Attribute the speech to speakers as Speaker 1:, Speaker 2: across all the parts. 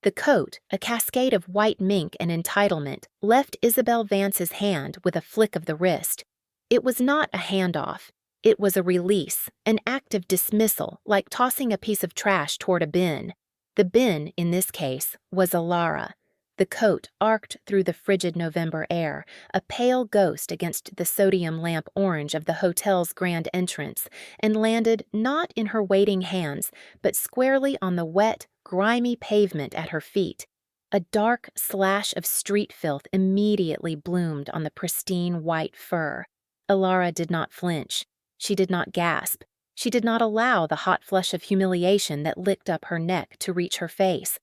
Speaker 1: The coat, a cascade of white mink and entitlement, left Isabel Vance's hand with a flick of the wrist. It was not a handoff. It was a release, an act of dismissal, like tossing a piece of trash toward a bin. The bin, in this case, was Alara. The coat arced through the frigid November air, a pale ghost against the sodium lamp orange of the hotel's grand entrance, and landed not in her waiting hands, but squarely on the wet, grimy pavement at her feet. A dark slash of street filth immediately bloomed on the pristine white fur. Alara did not flinch. She did not gasp. She did not allow the hot flush of humiliation that licked up her neck to reach her face.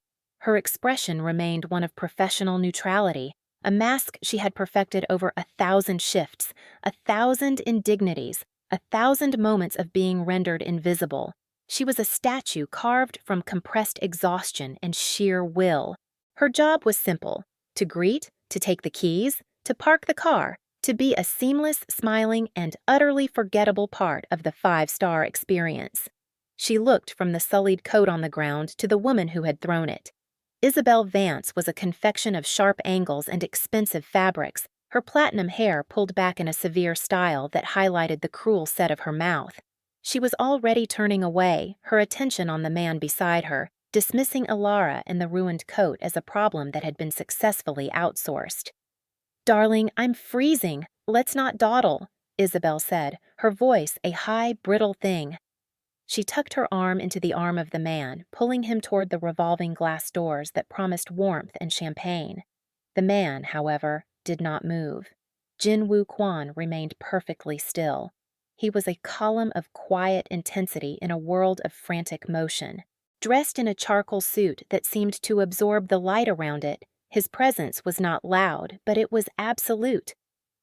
Speaker 1: Her expression remained one of professional neutrality, a mask she had perfected over 1,000 shifts, 1,000 indignities, 1,000 moments of being rendered invisible. She was a statue carved from compressed exhaustion and sheer will. Her job was simple: to greet, to take the keys, to park the car, to be a seamless, smiling, and utterly forgettable part of the five-star experience. She looked from the sullied coat on the ground to the woman who had thrown it. Isabel Vance was a confection of sharp angles and expensive fabrics, her platinum hair pulled back in a severe style that highlighted the cruel set of her mouth. She was already turning away, her attention on the man beside her, dismissing Alara and the ruined coat as a problem that had been successfully outsourced. "Darling, I'm freezing. Let's not dawdle," Isabel said, her voice a high, brittle thing. She tucked her arm into the arm of the man, pulling him toward the revolving glass doors that promised warmth and champagne. The man, however, did not move. Jin-Woo Kwon remained perfectly still. He was a column of quiet intensity in a world of frantic motion. Dressed in a charcoal suit that seemed to absorb the light around it, his presence was not loud, but it was absolute.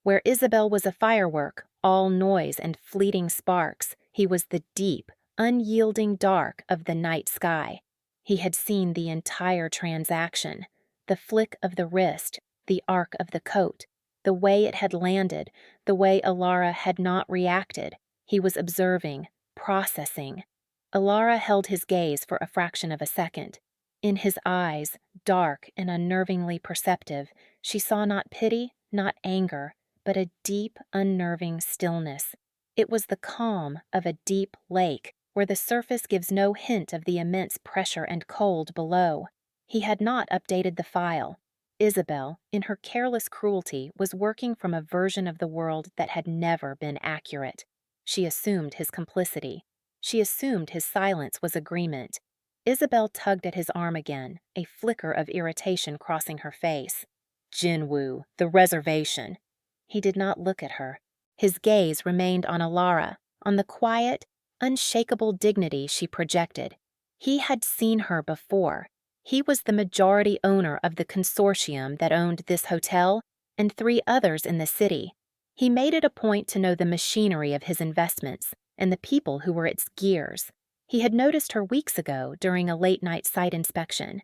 Speaker 1: Where Isabel was a firework, all noise and fleeting sparks, he was the deep, unyielding dark of the night sky. He had seen the entire transaction, the flick of the wrist, the arc of the coat, the way it had landed, the way Alara had not reacted. He was observing, processing. Alara held his gaze for a fraction of a second. In his eyes, dark and unnervingly perceptive, she saw not pity, not anger, but a deep, unnerving stillness. It was the calm of a deep lake, where the surface gives no hint of the immense pressure and cold below. He had not updated the file. Isabel, in her careless cruelty, was working from a version of the world that had never been accurate. She assumed his complicity. She assumed his silence was agreement. Isabel tugged at his arm again, a flicker of irritation crossing her face. "Jin-Woo, the reservation." He did not look at her. His gaze remained on Alara, on the quiet, unshakable dignity she projected. He had seen her before. He was the majority owner of the consortium that owned this hotel and 3 others in the city. He made it a point to know the machinery of his investments and the people who were its gears. He had noticed her weeks ago during a late-night site inspection.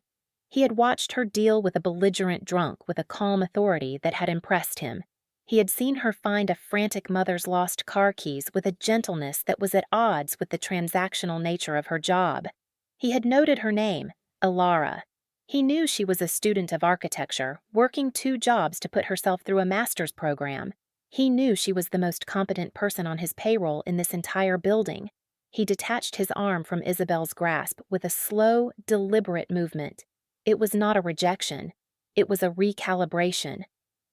Speaker 1: He had watched her deal with a belligerent drunk with a calm authority that had impressed him. He had seen her find a frantic mother's lost car keys with a gentleness that was at odds with the transactional nature of her job. He had noted her name, Alara. He knew she was a student of architecture, working 2 jobs to put herself through a master's program. He knew she was the most competent person on his payroll in this entire building. He detached his arm from Isabel's grasp with a slow, deliberate movement. It was not a rejection. It was a recalibration.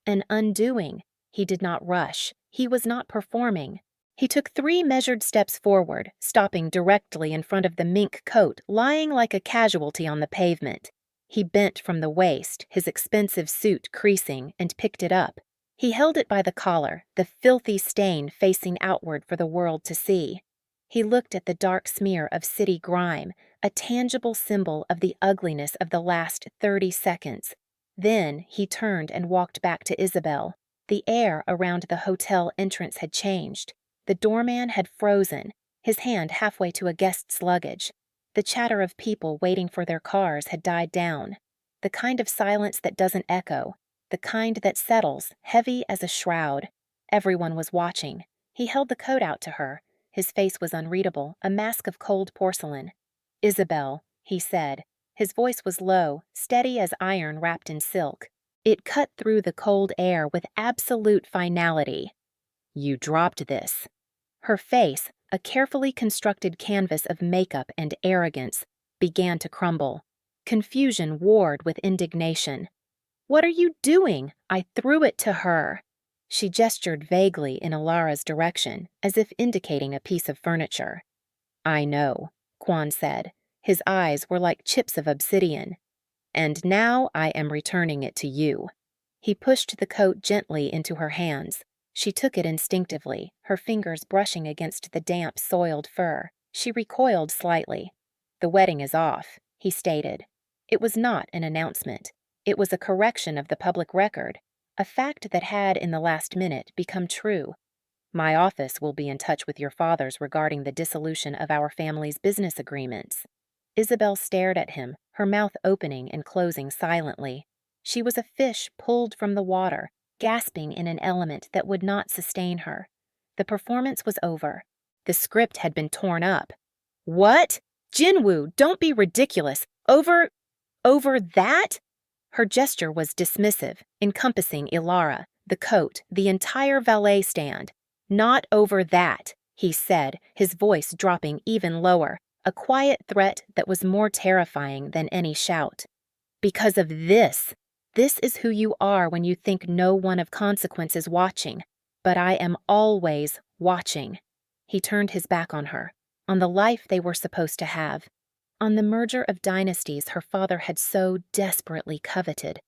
Speaker 1: An undoing. He did not rush. He was not performing. He took 3 measured steps forward, stopping directly in front of the mink coat lying like a casualty on the pavement. He bent from the waist, his expensive suit creasing, and picked it up. He held it by the collar, the filthy stain facing outward for the world to see. He looked at the dark smear of city grime, a tangible symbol of the ugliness of the last 30 seconds. Then he turned and walked back to Isabel. The air around the hotel entrance had changed. The doorman had frozen, his hand halfway to a guest's luggage. The chatter of people waiting for their cars had died down. The kind of silence that doesn't echo, the kind that settles, heavy as a shroud. Everyone was watching. He held the coat out to her. His face was unreadable, a mask of cold porcelain. "Isabel," he said, His voice was low, steady as iron wrapped in silk. It cut through the cold air with absolute finality. "You dropped this." Her face, a carefully constructed canvas of makeup and arrogance, began to crumble. Confusion warred with indignation. "What are you doing?" I threw it to her. She gestured vaguely in Ilara's direction, as if indicating a piece of furniture. "I know," Quan said. His eyes were like chips of obsidian. "And now I am returning it to you." He pushed the coat gently into her hands. She took it instinctively, her fingers brushing against the damp, soiled fur. She recoiled slightly. "The wedding is off," he stated. It was not an announcement. It was a correction of the public record, a fact that had, in the last minute, become true. "My office will be in touch with your fathers regarding the dissolution of our family's business agreements." Isabel stared at him, her mouth opening and closing silently. She was a fish pulled from the water, gasping in an element that would not sustain her. The performance was over. The script had been torn up. "What? Jinwoo, don't be ridiculous. Over that?" Her gesture was dismissive, encompassing Ilara, the coat, the entire valet stand. "Not over that," he said, his voice dropping even lower, a quiet threat that was more terrifying than any shout. "Because of this. This is who you are when you think no one of consequence is watching. But I am always watching." He turned his back on her, on the life they were supposed to have, on the merger of dynasties her father had so desperately coveted.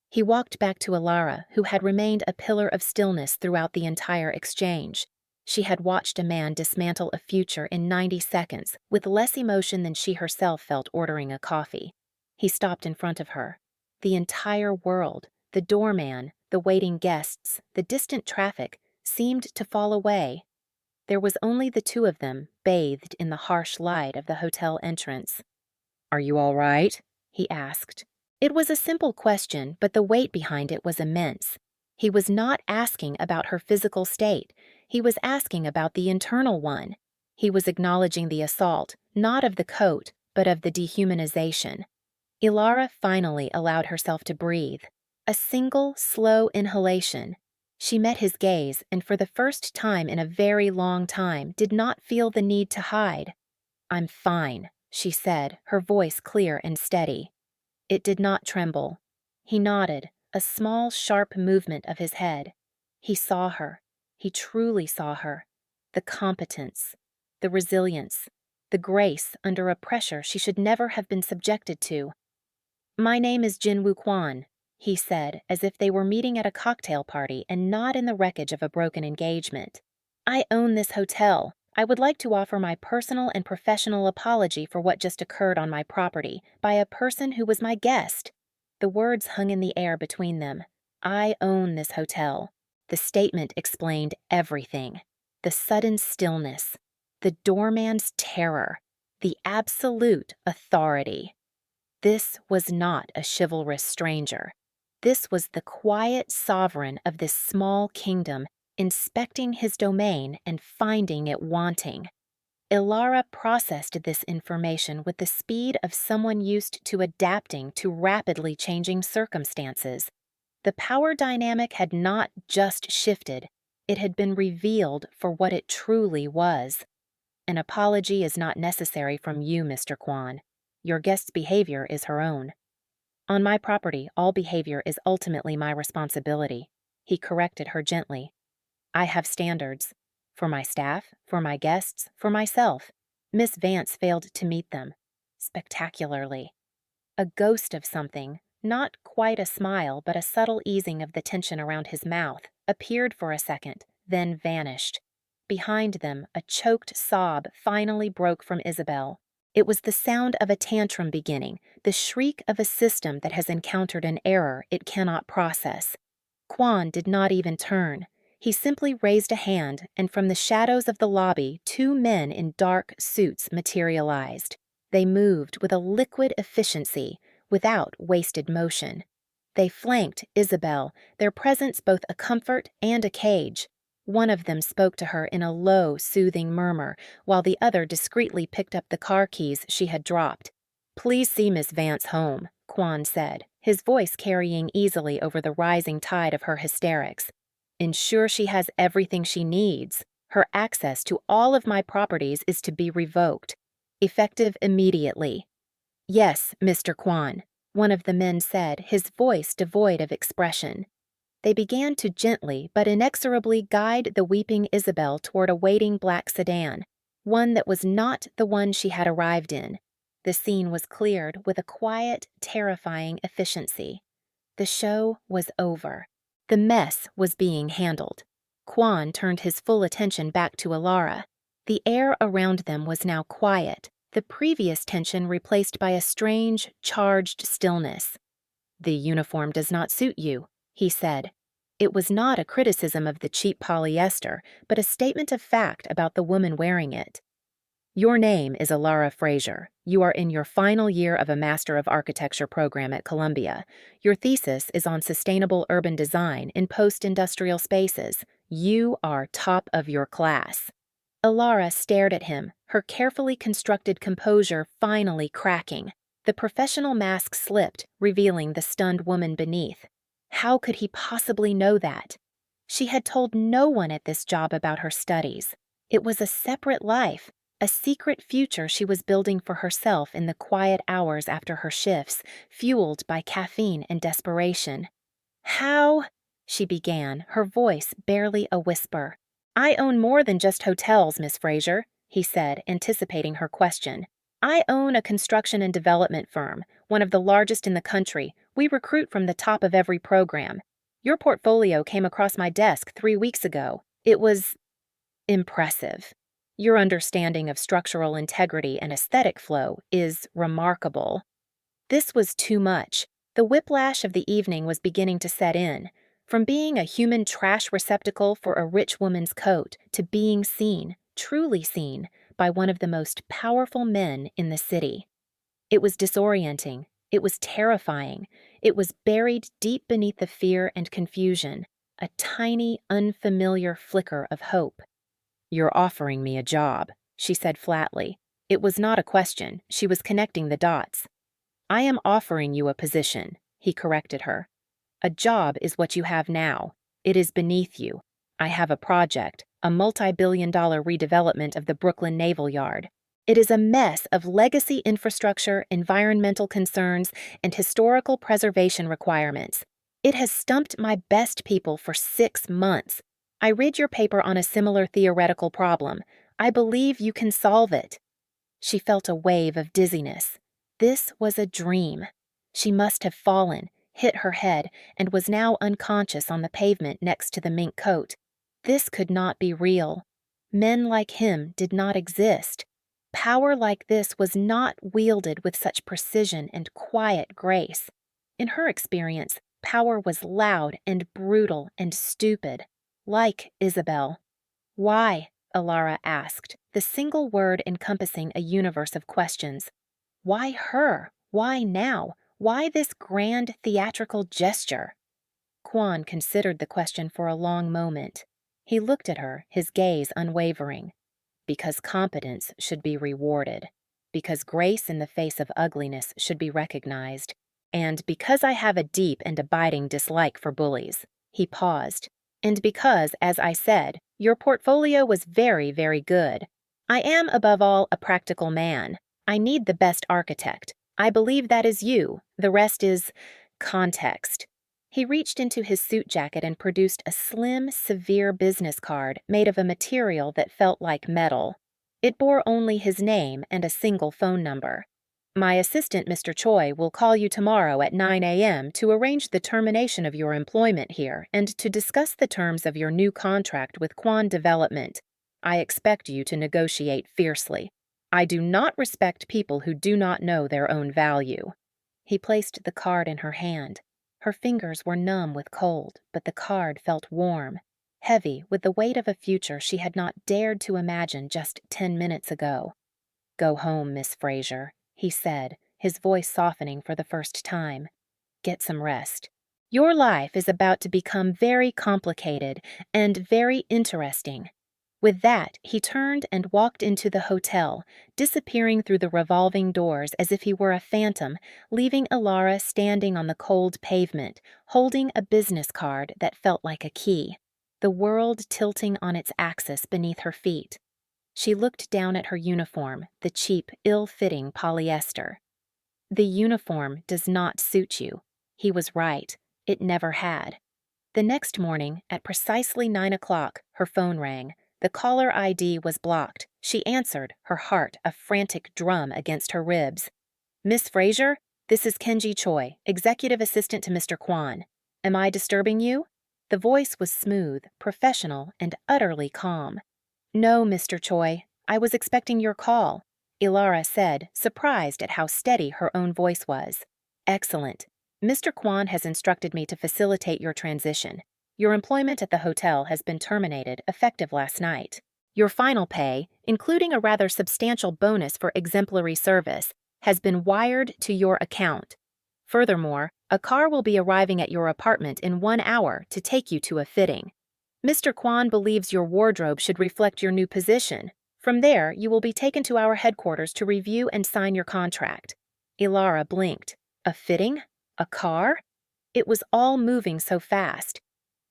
Speaker 1: He walked back to Ilara, who had remained a pillar of stillness throughout the entire exchange. She had watched a man dismantle a future in 90 seconds, with less emotion than she herself felt ordering a coffee. He stopped in front of her. The entire world, the doorman, the waiting guests, the distant traffic, seemed to fall away. There was only the two of them, bathed in the harsh light of the hotel entrance. "Are you all right?" he asked. It was a simple question, but the weight behind it was immense. He was not asking about her physical state. He was asking about the internal one. He was acknowledging the assault, not of the coat, but of the dehumanization. Ilara finally allowed herself to breathe. A single, slow inhalation. She met his gaze and for the first time in a very long time did not feel the need to hide. "I'm fine," she said, her voice clear and steady. It did not tremble. He nodded, a small, sharp movement of his head. He saw her. He truly saw her. The competence, the resilience, the grace under a pressure she should never have been subjected to. "My name is Jinwoo Kwon," he said, as if they were meeting at a cocktail party and not in the wreckage of a broken engagement. "I own this hotel. I would like to offer my personal and professional apology for what just occurred on my property by a person who was my guest." The words hung in the air between them. "I own this hotel." The statement explained everything. The sudden stillness, the doorman's terror, the absolute authority. This was not a chivalrous stranger. This was the quiet sovereign of this small kingdom, inspecting his domain and finding it wanting. Ilara processed this information with the speed of someone used to adapting to rapidly changing circumstances. The power dynamic had not just shifted, it had been revealed for what it truly was. "An apology is not necessary from you, Mr. Kwon. Your guest's behavior is her own. On my property, all behavior is ultimately my responsibility." He corrected her gently. "I have standards. For my staff, for my guests, for myself." Miss Vance failed to meet them. Spectacularly. A ghost of something, not quite a smile but a subtle easing of the tension around his mouth, appeared for a second, then vanished. Behind them, a choked sob finally broke from Isabel. It was the sound of a tantrum beginning, the shriek of a system that has encountered an error it cannot process. Kwon did not even turn. He simply raised a hand, and from the shadows of the lobby, two men in dark suits materialized. They moved with a liquid efficiency, without wasted motion. They flanked Isabel, their presence both a comfort and a cage. One of them spoke to her in a low, soothing murmur, while the other discreetly picked up the car keys she had dropped. Please see Miss Vance home, Quan said, his voice carrying easily over the rising tide of her hysterics. Ensure she has everything she needs. Her access to all of my properties is to be revoked. Effective immediately. Yes, Mr. Quan, one of the men said, his voice devoid of expression. They began to gently but inexorably guide the weeping Isabel toward a waiting black sedan, one that was not the one she had arrived in. The scene was cleared with a quiet, terrifying efficiency. The show was over. The mess was being handled. Quan turned his full attention back to Alara. The air around them was now quiet, the previous tension replaced by a strange, charged stillness. The uniform does not suit you, he said. It was not a criticism of the cheap polyester, but a statement of fact about the woman wearing it. Your name is Alara Fraser. You are in your final year of a Master of Architecture program at Columbia. Your thesis is on sustainable urban design in post-industrial spaces. You are top of your class. Alara stared at him, her carefully constructed composure finally cracking. The professional mask slipped, revealing the stunned woman beneath. How could he possibly know that? She had told no one at this job about her studies. It was a separate life, a secret future she was building for herself in the quiet hours after her shifts, fueled by caffeine and desperation. How? She began, her voice barely a whisper. I own more than just hotels, Miss Fraser, he said, anticipating her question. I own a construction and development firm, one of the largest in the country. We recruit from the top of every program. Your portfolio came across my desk 3 weeks ago. It was impressive. Your understanding of structural integrity and aesthetic flow is remarkable. This was too much. The whiplash of the evening was beginning to set in. From being a human trash receptacle for a rich woman's coat to being seen, truly seen, by one of the most powerful men in the city. It was disorienting. It was terrifying. It was buried deep beneath the fear and confusion, a tiny, unfamiliar flicker of hope. You're offering me a job, she said flatly. It was not a question. She was connecting the dots. I am offering you a position, he corrected her. A job is what you have now. It is beneath you. I have a project, a multi-billion-dollar redevelopment of the Brooklyn Naval Yard. It is a mess of legacy infrastructure, environmental concerns, and historical preservation requirements. It has stumped my best people for 6 months. I read your paper on a similar theoretical problem. I believe you can solve it. She felt a wave of dizziness. This was a dream. She must have fallen, hit her head, and was now unconscious on the pavement next to the mink coat. This could not be real. Men like him did not exist. Power like this was not wielded with such precision and quiet grace. In her experience, power was loud and brutal and stupid, like Isabel. Why? Alara asked, the single word encompassing a universe of questions. Why her? Why now? Why this grand theatrical gesture? Quan considered the question for a long moment. He looked at her, his gaze unwavering. Because competence should be rewarded. Because grace in the face of ugliness should be recognized. And because I have a deep and abiding dislike for bullies. He paused. And because, as I said, your portfolio was very, very good. I am, above all, a practical man. I need the best architect. I believe that is you. The rest is context. He reached into his suit jacket and produced a slim, severe business card made of a material that felt like metal. It bore only his name and a single phone number. My assistant, Mr. Choi, will call you tomorrow at 9 a.m. to arrange the termination of your employment here and to discuss the terms of your new contract with Quan Development. I expect you to negotiate fiercely. I do not respect people who do not know their own value. He placed the card in her hand. Her fingers were numb with cold, but the card felt warm, heavy with the weight of a future she had not dared to imagine just 10 minutes ago. Go home, Miss Fraser, he said, his voice softening for the first time. Get some rest. Your life is about to become very complicated and very interesting. With that, he turned and walked into the hotel, disappearing through the revolving doors as if he were a phantom, leaving Ilara standing on the cold pavement, holding a business card that felt like a key, the world tilting on its axis beneath her feet. She looked down at her uniform, the cheap, ill-fitting polyester. The uniform does not suit you. He was right. It never had. The next morning, at precisely 9 o'clock, her phone rang. The caller ID was blocked. She answered, her heart a frantic drum against her ribs. "Miss Fraser, this is Kenji Choi, executive assistant to Mr. Kwan. Am I disturbing you?" The voice was smooth, professional, and utterly calm. "No, Mr. Choi. I was expecting your call," Ilara said, surprised at how steady her own voice was. "Excellent. Mr. Kwan has instructed me to facilitate your transition. Your employment at the hotel has been terminated, effective last night. Your final pay, including a rather substantial bonus for exemplary service, has been wired to your account. Furthermore, a car will be arriving at your apartment in 1 hour to take you to a fitting. Mr. Kwan believes your wardrobe should reflect your new position. From there, you will be taken to our headquarters to review and sign your contract." Ilara blinked. A fitting? A car? It was all moving so fast.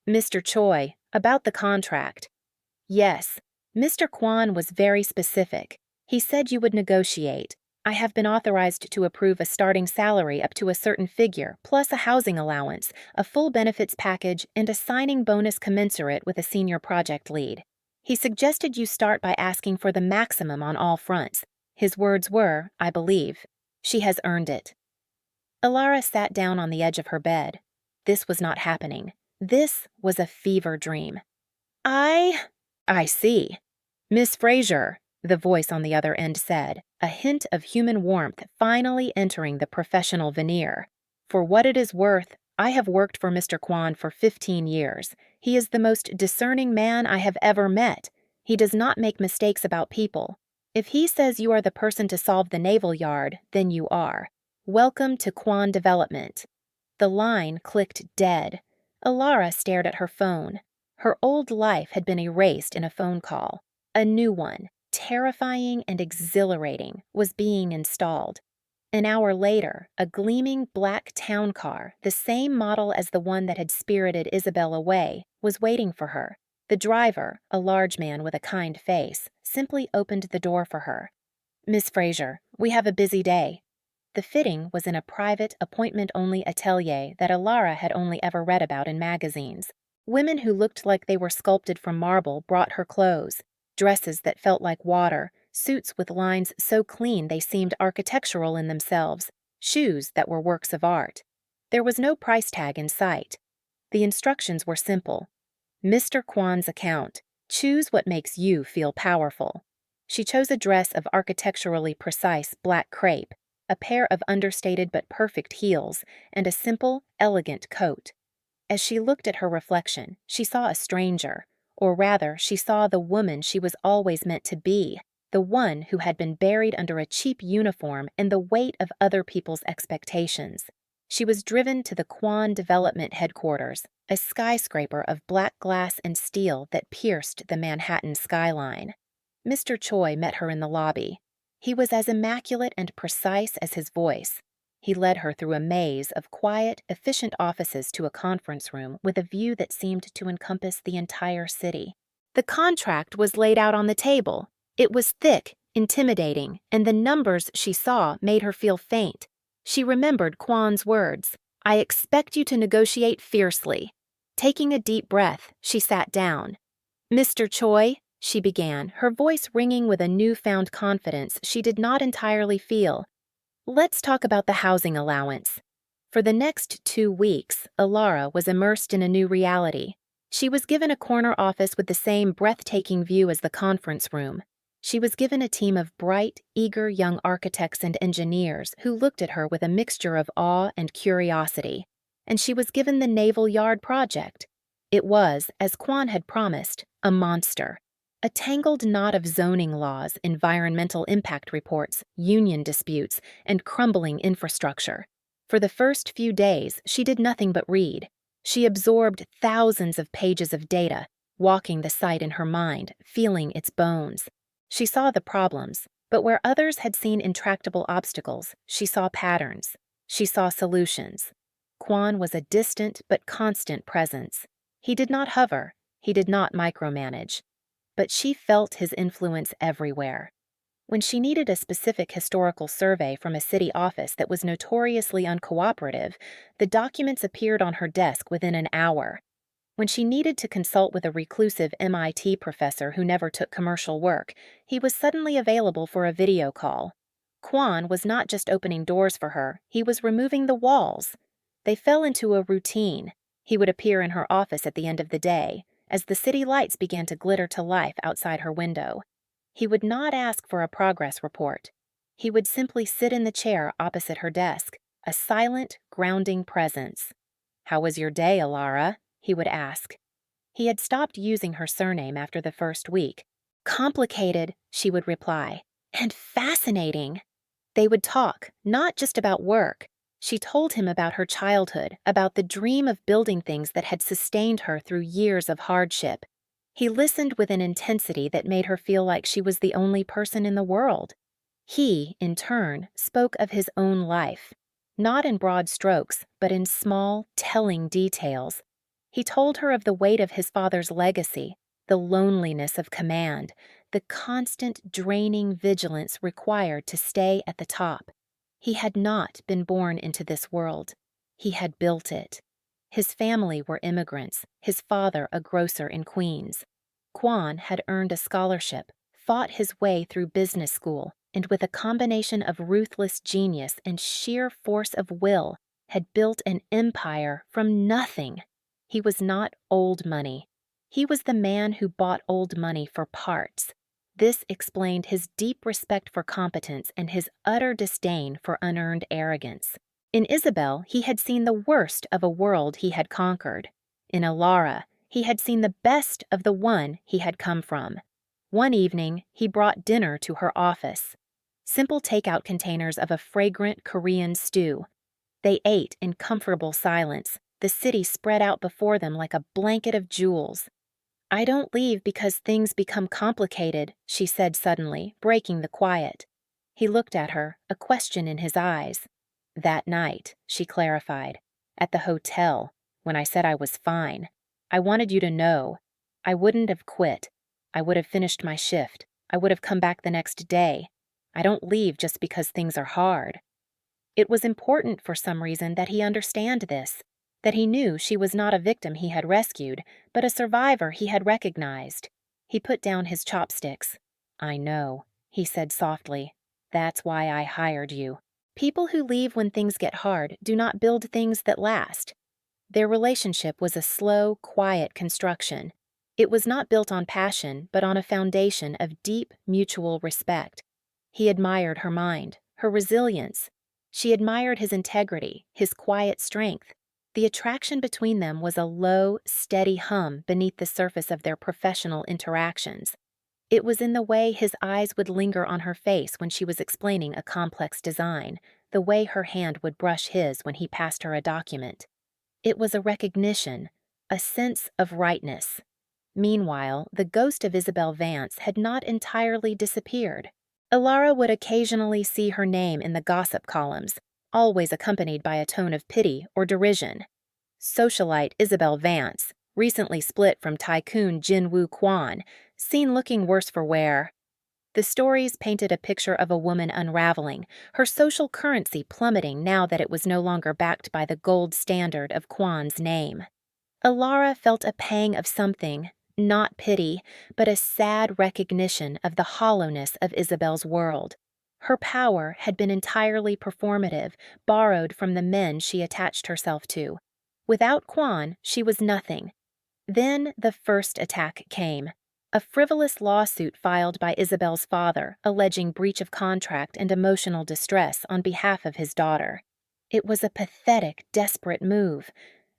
Speaker 1: "Mr. Choi, about the contract." "Yes. Mr. Kwan was very specific. He said you would negotiate. I have been authorized to approve a starting salary up to a certain figure, plus a housing allowance, a full benefits package, and a signing bonus commensurate with a senior project lead. He suggested you start by asking for the maximum on all fronts. His words were, I believe, 'She has earned it.'" Ilara sat down on the edge of her bed. This was not happening. This was a fever dream. I see. "Miss Fraser," the voice on the other end said, a hint of human warmth finally entering the professional veneer. "For what it is worth, I have worked for Mr. Kwan for 15 years. He is the most discerning man I have ever met. He does not make mistakes about people. If he says you are the person to solve the naval yard, then you are. Welcome to Kwan Development." The line clicked dead. Ilara stared at her phone. Her old life had been erased in a phone call. A new one, terrifying and exhilarating, was being installed. An hour later, a gleaming black town car, the same model as the one that had spirited Isabel away, was waiting for her. The driver, a large man with a kind face, simply opened the door for her. "Miss Fraser, we have a busy day." The fitting was in a private, appointment-only atelier that Ilara had only ever read about in magazines. Women who looked like they were sculpted from marble brought her clothes, dresses that felt like water, suits with lines so clean they seemed architectural in themselves, shoes that were works of art. There was no price tag in sight. The instructions were simple. Mr. Kwan's account. Choose what makes you feel powerful. She chose a dress of architecturally precise black crepe, a pair of understated but perfect heels, and a simple, elegant coat. As she looked at her reflection, she saw a stranger, or rather, she saw the woman she was always meant to be, the one who had been buried under a cheap uniform and the weight of other people's expectations. She was driven to the Kwan Development Headquarters, a skyscraper of black glass and steel that pierced the Manhattan skyline. Mr. Choi met her in the lobby. He was as immaculate and precise as his voice. He led her through a maze of quiet, efficient offices to a conference room with a view that seemed to encompass the entire city. The contract was laid out on the table. It was thick, intimidating, and the numbers she saw made her feel faint. She remembered Kwan's words, "I expect you to negotiate fiercely." Taking a deep breath, she sat down. "Mr. Choi," she began, her voice ringing with a newfound confidence she did not entirely feel. "Let's talk about the housing allowance." For the next 2 weeks, Ilara was immersed in a new reality. She was given a corner office with the same breathtaking view as the conference room. She was given a team of bright, eager young architects and engineers who looked at her with a mixture of awe and curiosity. And she was given the Naval Yard project. It was, as Kwan had promised, a monster. A tangled knot of zoning laws, environmental impact reports, union disputes, and crumbling infrastructure. For the first few days, she did nothing but read. She absorbed thousands of pages of data, walking the site in her mind, feeling its bones. She saw the problems, but where others had seen intractable obstacles, she saw patterns. She saw solutions. Kwon was a distant but constant presence. He did not hover. He did not micromanage. But she felt his influence everywhere. When she needed a specific historical survey from a city office that was notoriously uncooperative, the documents appeared on her desk within an hour. When she needed to consult with a reclusive MIT professor who never took commercial work, he was suddenly available for a video call. Kwon was not just opening doors for her, he was removing the walls. They fell into a routine. He would appear in her office at the end of the day, as the city lights began to glitter to life outside her window. He would not ask for a progress report. He would simply sit in the chair opposite her desk, a silent, grounding presence. "How was your day, Alara?" he would ask. He had stopped using her surname after the first week. "Complicated," she would reply, "and fascinating." They would talk, not just about work. She told him about her childhood, about the dream of building things that had sustained her through years of hardship. He listened with an intensity that made her feel like she was the only person in the world. He, in turn, spoke of his own life, not in broad strokes, but in small, telling details. He told her of the weight of his father's legacy, the loneliness of command, the constant, draining vigilance required to stay at the top. He had not been born into this world. He had built it. His family were immigrants, his father a grocer in Queens. Kwon had earned a scholarship, fought his way through business school, and with a combination of ruthless genius and sheer force of will, had built an empire from nothing. He was not old money. He was the man who bought old money for parts. This explained his deep respect for competence and his utter disdain for unearned arrogance. In Isabel, he had seen the worst of a world he had conquered. In Alara, he had seen the best of the one he had come from. One evening, he brought dinner to her office. Simple takeout containers of a fragrant Korean stew. They ate in comfortable silence, the city spread out before them like a blanket of jewels. "I don't leave because things become complicated," she said suddenly, breaking the quiet. He looked at her, a question in his eyes. "That night," she clarified, "at the hotel, when I said I was fine, I wanted you to know. I wouldn't have quit. I would have finished my shift. I would have come back the next day. I don't leave just because things are hard." It was important for some reason that he understand this, that he knew she was not a victim he had rescued, but a survivor he had recognized. He put down his chopsticks. "I know," he said softly. "That's why I hired you." People who leave when things get hard do not build things that last. Their relationship was a slow, quiet construction. It was not built on passion, but on a foundation of deep, mutual respect. He admired her mind, her resilience. She admired his integrity, his quiet strength. The attraction between them was a low, steady hum beneath the surface of their professional interactions. It was in the way his eyes would linger on her face when she was explaining a complex design, the way her hand would brush his when he passed her a document. It was a recognition, a sense of rightness. Meanwhile, the ghost of Isabel Vance had not entirely disappeared. Alara would occasionally see her name in the gossip columns, always accompanied by a tone of pity or derision. Socialite Isabel Vance, recently split from tycoon Jin-Woo Kwon, seen looking worse for wear. The stories painted a picture of a woman unraveling, her social currency plummeting now that it was no longer backed by the gold standard of Kwon's name. Alara felt a pang of something, not pity, but a sad recognition of the hollowness of Isabel's world. Her power had been entirely performative, borrowed from the men she attached herself to. Without Kwon, she was nothing. Then the first attack came. A frivolous lawsuit filed by Isabel's father, alleging breach of contract and emotional distress on behalf of his daughter. It was a pathetic, desperate move.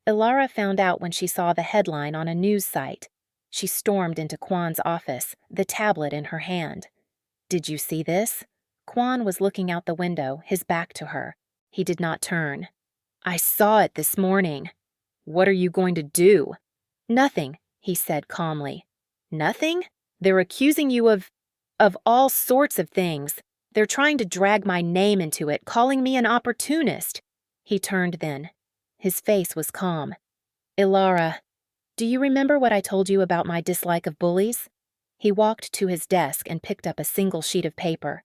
Speaker 1: Alara found out when she saw the headline on a news site. She stormed into Kwon's office, the tablet in her hand. "Did you see this?" Kwon was looking out the window, his back to her. He did not turn. "I saw it this morning." "What are you going to do?" "Nothing," he he said calmly. Nothing? They're accusing you of all sorts of things. They're trying to drag my name into it, calling me an opportunist. He turned then. His face was calm. Ilara, do you remember what I told you about my dislike of bullies? He walked to his desk and picked up a single sheet of paper.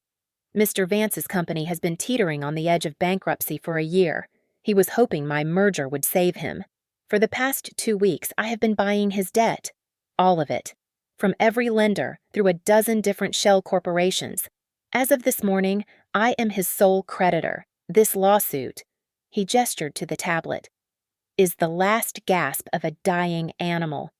Speaker 1: Mr. Vance's company has been teetering on the edge of bankruptcy for a year. He was hoping my merger would save him. For the past 2 weeks, I have been buying his debt. All of it. From every lender, through a dozen different shell corporations. As of this morning, I am his sole creditor. This lawsuit, he gestured to the tablet, is the last gasp of a dying animal.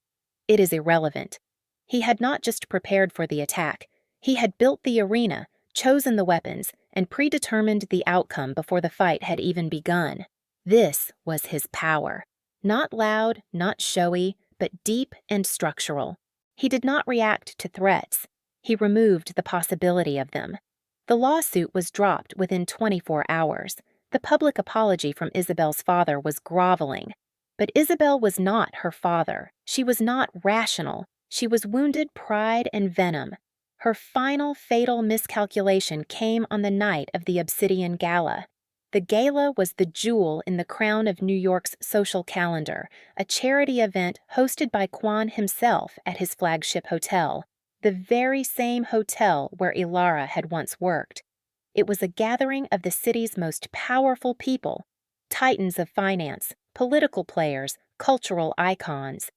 Speaker 1: It is irrelevant. He had not just prepared for the attack. He had built the arena, chosen the weapons, and predetermined the outcome before the fight had even begun. This was his power. Not loud, not showy, but deep and structural. He did not react to threats. He removed the possibility of them. The lawsuit was dropped within 24 hours. The public apology from Isabel's father was groveling. But Isabel was not her father. She was not rational. She was wounded pride and venom. Her final fatal miscalculation came on the night of the Obsidian Gala. The gala was the jewel in the crown of New York's social calendar, a charity event hosted by Kwon himself at his flagship hotel, the very same hotel where Ilara had once worked. It was a gathering of the city's most powerful people, titans of finance, political players, cultural icons.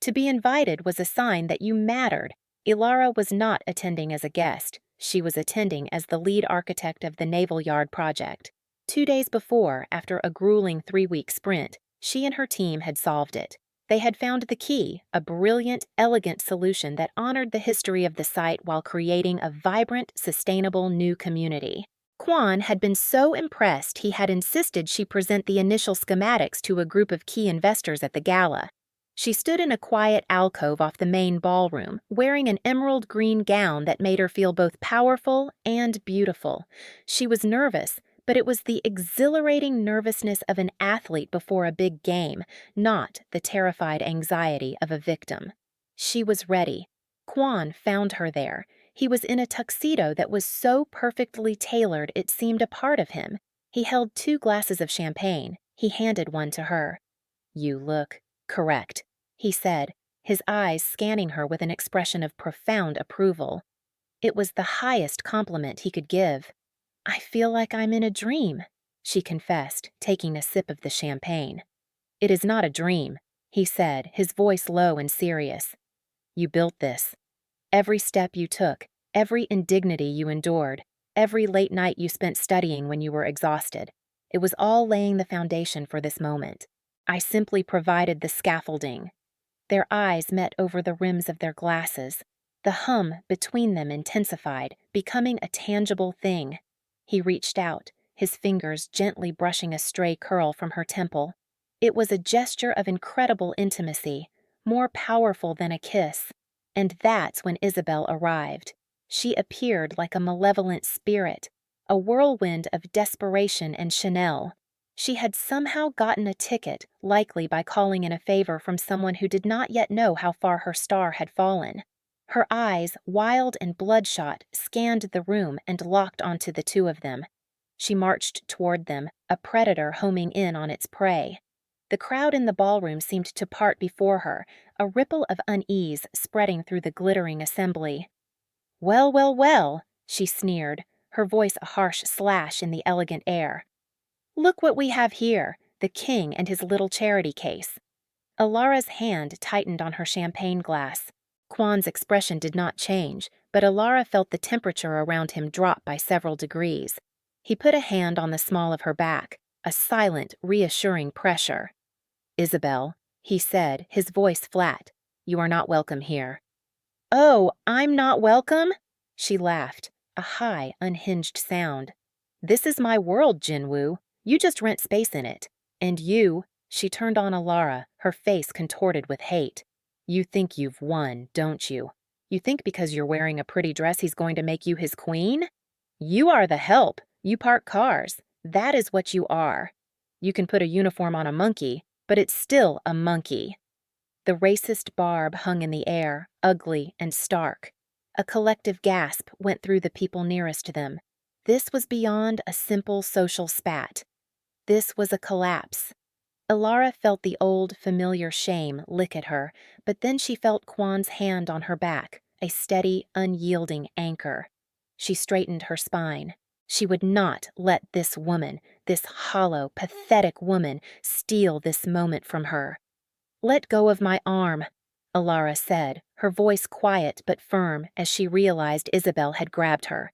Speaker 1: To be invited was a sign that you mattered. Ilara was not attending as a guest. She was attending as the lead architect of the Naval Yard project. 2 days before, after a grueling 3-week sprint, she and her team had solved it. They had found the key, a brilliant, elegant solution that honored the history of the site while creating a vibrant, sustainable new community. Kwon had been so impressed he had insisted she present the initial schematics to a group of key investors at the gala. She stood in a quiet alcove off the main ballroom, wearing an emerald green gown that made her feel both powerful and beautiful. She was nervous, but it was the exhilarating nervousness of an athlete before a big game, not the terrified anxiety of a victim. She was ready. Kwon found her there. He was in a tuxedo that was so perfectly tailored it seemed a part of him. He held 2 glasses of champagne. He handed one to her. "You look correct," he said, his eyes scanning her with an expression of profound approval. It was the highest compliment he could give. "I feel like I'm in a dream," she confessed, taking a sip of the champagne. "It is not a dream," he said, his voice low and serious. "You built this. Every step you took, every indignity you endured, every late night you spent studying when you were exhausted, it was all laying the foundation for this moment. I simply provided the scaffolding." Their eyes met over the rims of their glasses. The hum between them intensified, becoming a tangible thing. He reached out, his fingers gently brushing a stray curl from her temple. It was a gesture of incredible intimacy, more powerful than a kiss. And that's when Isabel arrived. She appeared like a malevolent spirit, a whirlwind of desperation and Chanel. She had somehow gotten a ticket, likely by calling in a favor from someone who did not yet know how far her star had fallen. Her eyes, wild and bloodshot, scanned the room and locked onto the 2 of them. She marched toward them, a predator homing in on its prey. The crowd in the ballroom seemed to part before her, a ripple of unease spreading through the glittering assembly. "Well, well, well," she sneered, her voice a harsh slash in the elegant air. "Look what we have here, the king and his little charity case." Ilara's hand tightened on her champagne glass. Kwon's expression did not change, but Ilara felt the temperature around him drop by several degrees. He put a hand on the small of her back, a silent, reassuring pressure. "Isabel," he said, his voice flat, "you are not welcome here." "Oh, I'm not welcome?" She laughed, a high, unhinged sound. "This is my world, Jinwoo. You just rent space in it. And you," she turned on Ilara, her face contorted with hate. "You think you've won, don't you? You think because you're wearing a pretty dress he's going to make you his queen? You are the help. You park cars. That is what you are. You can put a uniform on a monkey, but it's still a monkey." The racist barb hung in the air, ugly and stark. A collective gasp went through the people nearest them. This was beyond a simple social spat. This was a collapse. Ilara felt the old, familiar shame lick at her, but then she felt Kwan's hand on her back, a steady, unyielding anchor. She straightened her spine. She would not let this woman, this hollow, pathetic woman, steal this moment from her. "Let go of my arm," Ilara said, her voice quiet but firm as she realized Isabel had grabbed her.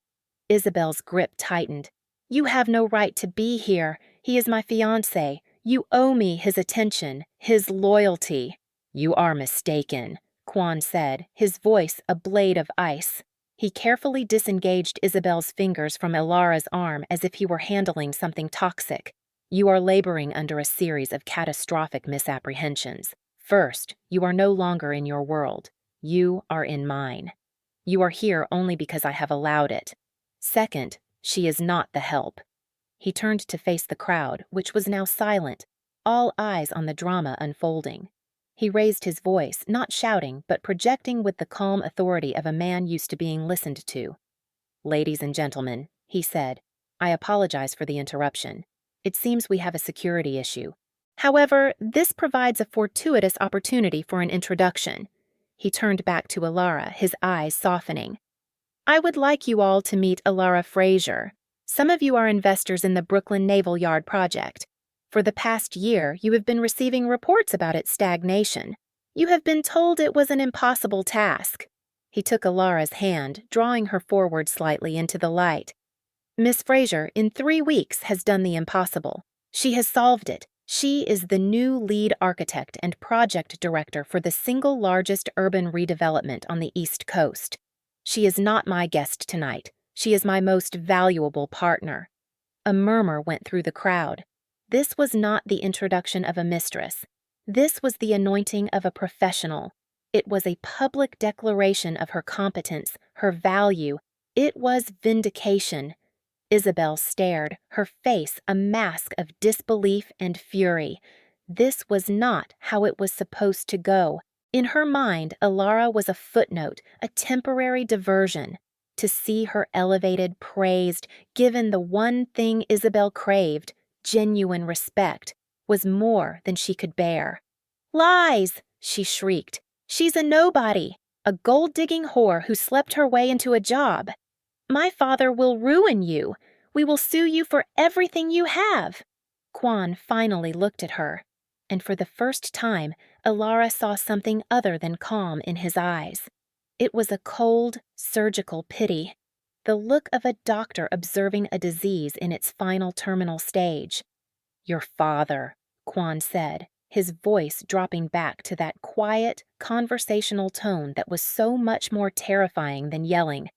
Speaker 1: Isabel's grip tightened. "You have no right to be here. He is my fiancé. You owe me his attention, his loyalty." "You are mistaken," Kwan said, his voice a blade of ice. He carefully disengaged Isabel's fingers from Ilara's arm as if he were handling something toxic. "You are laboring under a series of catastrophic misapprehensions. First, you are no longer in your world. You are in mine. You are here only because I have allowed it. Second, she is not the help." He turned to face the crowd, which was now silent, all eyes on the drama unfolding. He raised his voice, not shouting, but projecting with the calm authority of a man used to being listened to. "Ladies and gentlemen," he said, "I apologize for the interruption. It seems we have a security issue. However, this provides a fortuitous opportunity for an introduction." He turned back to Ilara, his eyes softening. "I would like you all to meet Ilara Fraser. Some of you are investors in the Brooklyn Naval Yard project. For the past year, you have been receiving reports about its stagnation. You have been told it was an impossible task." He took Ilara's hand, drawing her forward slightly into the light. "Miss Fraser, in 3 weeks, has done the impossible. She has solved it. She is the new lead architect and project director for the single largest urban redevelopment on the East Coast. She is not my guest tonight. She is my most valuable partner." A murmur went through the crowd. This was not the introduction of a mistress. This was the anointing of a professional. It was a public declaration of her competence, her value. It was vindication. Isabel stared, her face a mask of disbelief and fury. This was not how it was supposed to go. In her mind, Ilara was a footnote, a temporary diversion. To see her elevated, praised, given the one thing Isabel craved, genuine respect, was more than she could bear. "Lies!" she shrieked. "She's a nobody, a gold-digging whore who slept her way into a job. My father will ruin you. We will sue you for everything you have." Kwan finally looked at her, and for the first time, Ilara saw something other than calm in his eyes. It was a cold, surgical pity, the look of a doctor observing a disease in its final terminal stage. "Your father," Kwan said, his voice dropping back to that quiet, conversational tone that was so much more terrifying than yelling,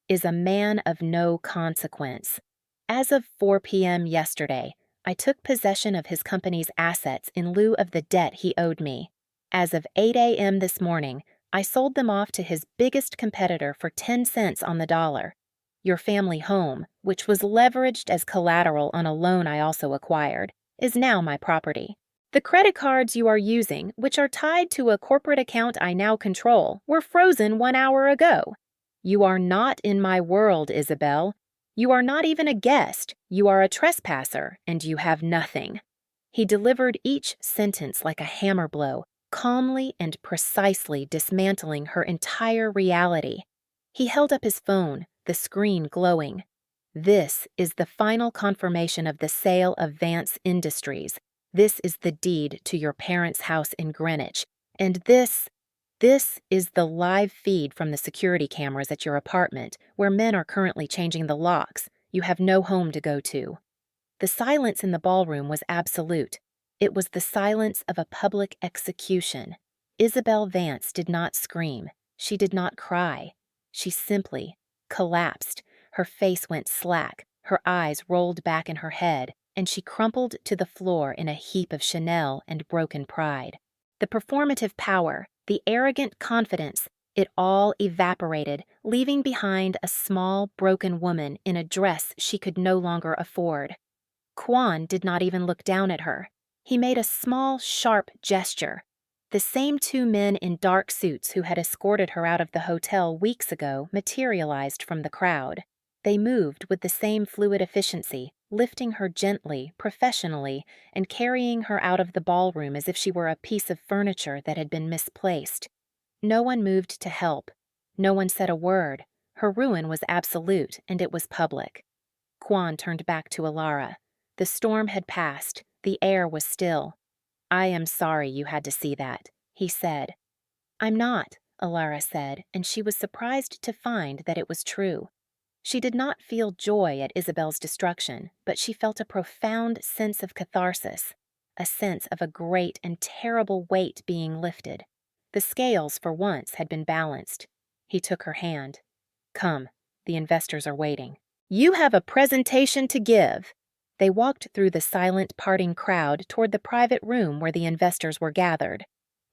Speaker 1: "is a man of no consequence. As of 4 p.m. yesterday, I took possession of his company's assets in lieu of the debt he owed me. As of 8 a.m. this morning, I sold them off to his biggest competitor for 10 cents on the dollar. Your family home, which was leveraged as collateral on a loan I also acquired, is now my property. The credit cards you are using, which are tied to a corporate account I now control, were frozen 1 hour ago. You are not in my world, Isabel. You are not even a guest. You are a trespasser, and you have nothing." He delivered each sentence like a hammer blow, calmly and precisely dismantling her entire reality. He held up his phone, the screen glowing. "This is the final confirmation of the sale of Vance Industries. This is the deed to your parents' house in Greenwich. And this is the live feed from the security cameras at your apartment, where men are currently changing the locks. You have no home to go to." The silence in the ballroom was absolute. It was the silence of a public execution. Isabel Vance did not scream. She did not cry. She simply collapsed. Her face went slack, her eyes rolled back in her head, and she crumpled to the floor in a heap of Chanel and broken pride. The performative power, the arrogant confidence, it all evaporated, leaving behind a small, broken woman in a dress she could no longer afford. Kwan did not even look down at her. He made a small, sharp gesture. The same two men in dark suits who had escorted her out of the hotel weeks ago materialized from the crowd. They moved with the same fluid efficiency, lifting her gently, professionally, and carrying her out of the ballroom as if she were a piece of furniture that had been misplaced. No one moved to help. No one said a word. Her ruin was absolute, and it was public. Kwon turned back to Alara. The storm had passed. The air was still. "I am sorry you had to see that," he said. "I'm not," Alara said, and she was surprised to find that it was true. She did not feel joy at Isabel's destruction, but she felt a profound sense of catharsis, a sense of a great and terrible weight being lifted. The scales, for once, had been balanced. He took her hand. "Come, the investors are waiting. You have a presentation to give." They walked through the silent, parting crowd toward the private room where the investors were gathered.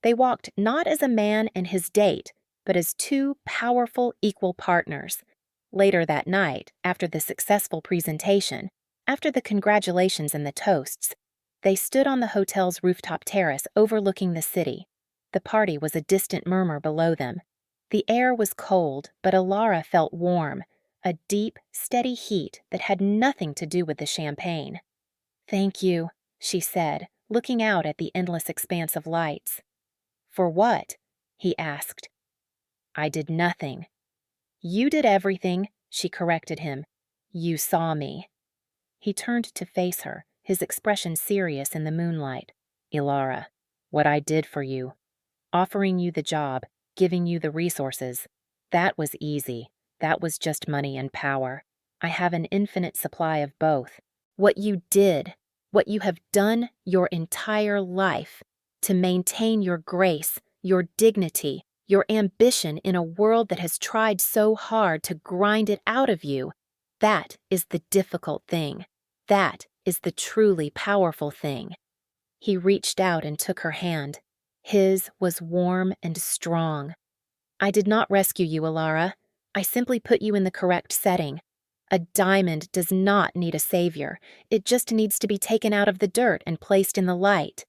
Speaker 1: They walked not as a man and his date, but as two powerful, equal partners. Later that night, after the successful presentation, after the congratulations and the toasts, they stood on the hotel's rooftop terrace overlooking the city. The party was a distant murmur below them. The air was cold, but Alara felt warm, a deep, steady heat that had nothing to do with the champagne. "Thank you," she said, looking out at the endless expanse of lights. "For what?" he asked. "I did nothing." "You did everything," she corrected him. "You saw me." He turned to face her, his expression serious in the moonlight. "Ilara, what I did for you, offering you the job, giving you the resources, that was easy. That was just money and power. I have an infinite supply of both. What you did, what you have done your entire life to maintain your grace, your dignity, your ambition in a world that has tried so hard to grind it out of you, that is the difficult thing. That is the truly powerful thing." He reached out and took her hand. His was warm and strong. "I did not rescue you, Alara. I simply put you in the correct setting. A diamond does not need a savior. It just needs to be taken out of the dirt and placed in the light."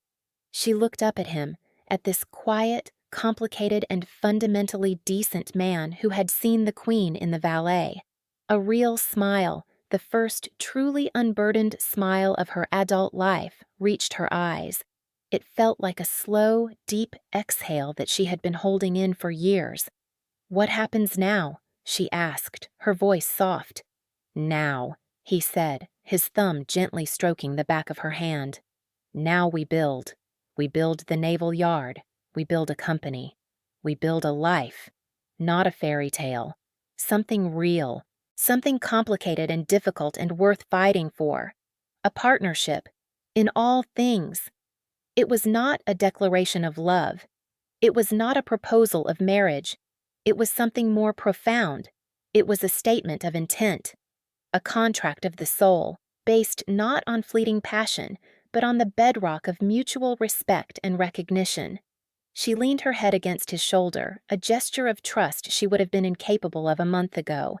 Speaker 1: She looked up at him, at this quiet, complicated, and fundamentally decent man who had seen the queen in the Valet. A real smile, the first truly unburdened smile of her adult life, reached her eyes. It felt like a slow, deep exhale that she had been holding in for years. "What happens now?" she asked, her voice soft. "Now," he said, his thumb gently stroking the back of her hand. "Now we build. We build the naval yard. We build a company. We build a life. Not a fairy tale. Something real. Something complicated and difficult and worth fighting for. A partnership. In all things." It was not a declaration of love. It was not a proposal of marriage. It was something more profound. It was a statement of intent. A contract of the soul, based not on fleeting passion, but on the bedrock of mutual respect and recognition. She leaned her head against his shoulder, a gesture of trust she would have been incapable of a month ago.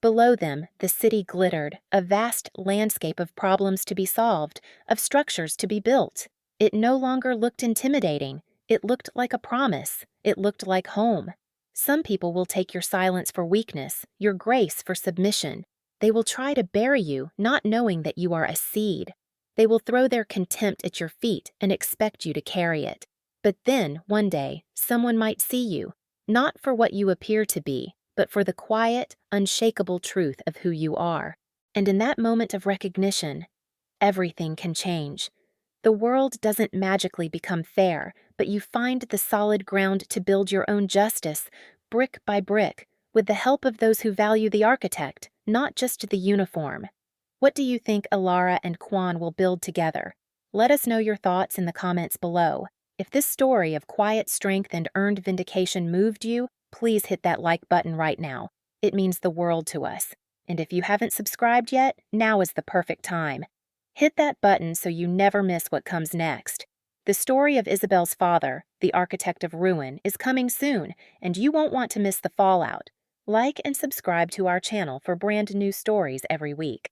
Speaker 1: Below them, the city glittered, a vast landscape of problems to be solved, of structures to be built. It no longer looked intimidating. It looked like a promise. It looked like home. Some people will take your silence for weakness, your grace for submission. They will try to bury you, not knowing that you are a seed. They will throw their contempt at your feet and expect you to carry it. But then, one day, someone might see you, not for what you appear to be, but for the quiet, unshakable truth of who you are. And in that moment of recognition, everything can change. The world doesn't magically become fair, but you find the solid ground to build your own justice, brick by brick, with the help of those who value the architect, not just the uniform. What do you think Alara and Kwon will build together? Let us know your thoughts in the comments below. If this story of quiet strength and earned vindication moved you, please hit that like button right now. It means the world to us. And if you haven't subscribed yet, now is the perfect time. Hit that button so you never miss what comes next. The story of Isabel's father, the architect of ruin, is coming soon, and you won't want to miss the fallout. Like and subscribe to our channel for brand new stories every week.